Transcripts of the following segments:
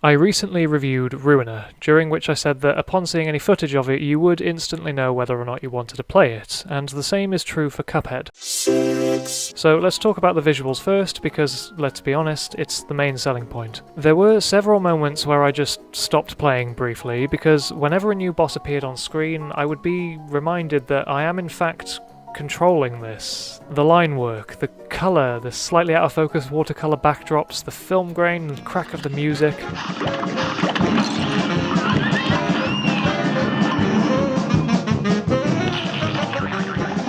I recently reviewed Ruiner, during which I said that upon seeing any footage of it you would instantly know whether or not you wanted to play it, and the same is true for Cuphead. So let's talk about the visuals first, because let's be honest, it's the main selling point. There were several moments where I just stopped playing briefly, because whenever a new boss appeared on screen I would be reminded that I am in fact controlling this. The line work, the colour, the slightly out of focus watercolour backdrops, the film grain and crack of the music.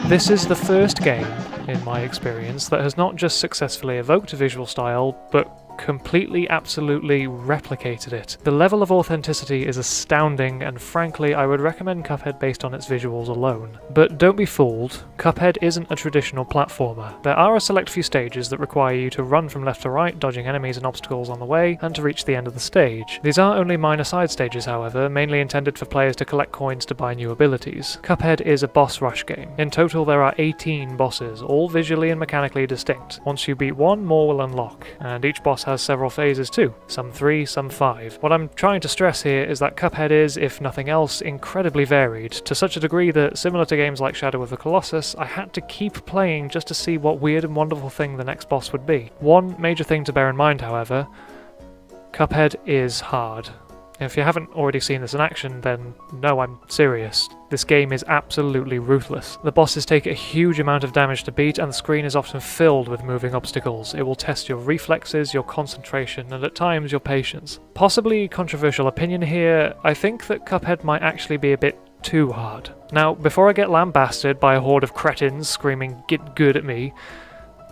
This is the first game, in my experience, that has not just successfully evoked a visual style, but completely, absolutely replicated it. The level of authenticity is astounding, and frankly I would recommend Cuphead based on its visuals alone. But don't be fooled, Cuphead isn't a traditional platformer. There are a select few stages that require you to run from left to right, dodging enemies and obstacles on the way, and to reach the end of the stage. These are only minor side stages however, mainly intended for players to collect coins to buy new abilities. Cuphead is a boss rush game. In total there are 18 bosses, all visually and mechanically distinct. Once you beat one, more will unlock, and each boss has several phases too, some 3, some 5. What I'm trying to stress here is that Cuphead is, if nothing else, incredibly varied, to such a degree that, similar to games like Shadow of the Colossus, I had to keep playing just to see what weird and wonderful thing the next boss would be. One major thing to bear in mind, however, Cuphead is hard. If you haven't already seen this in action, then no, I'm serious. This game is absolutely ruthless. The bosses take a huge amount of damage to beat, and the screen is often filled with moving obstacles. It will test your reflexes, your concentration, and at times your patience. Possibly controversial opinion here, I think that Cuphead might actually be a bit too hard. Now, before I get lambasted by a horde of cretins screaming "get good" at me,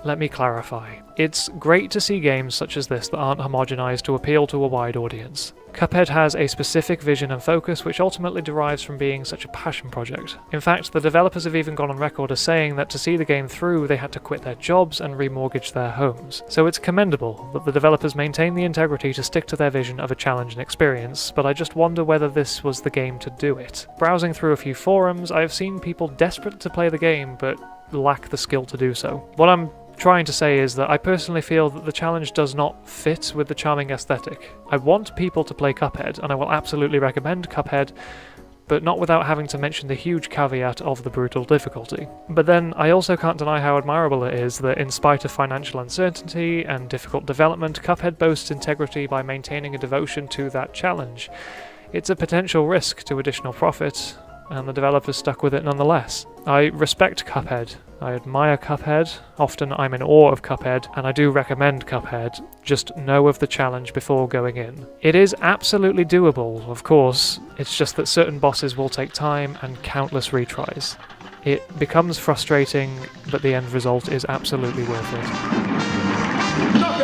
let me clarify. It's great to see games such as this that aren't homogenized to appeal to a wide audience. Cuphead has a specific vision and focus which ultimately derives from being such a passion project. In fact, the developers have even gone on record as saying that to see the game through they had to quit their jobs and remortgage their homes. So it's commendable that the developers maintain the integrity to stick to their vision of a challenge and experience, but I just wonder whether this was the game to do it. Browsing through a few forums, I've seen people desperate to play the game but lack the skill to do so. What I'm trying to say is that I personally feel that the challenge does not fit with the charming aesthetic. I want people to play Cuphead, and I will absolutely recommend Cuphead, but not without having to mention the huge caveat of the brutal difficulty. But then, I also can't deny how admirable it is that in spite of financial uncertainty and difficult development, Cuphead boasts integrity by maintaining a devotion to that challenge. It's a potential risk to additional profit, and the developers stuck with it nonetheless. I respect Cuphead, I admire Cuphead, often I'm in awe of Cuphead, and I do recommend Cuphead, just know of the challenge before going in. It is absolutely doable, of course, it's just that certain bosses will take time and countless retries. It becomes frustrating, but the end result is absolutely worth it.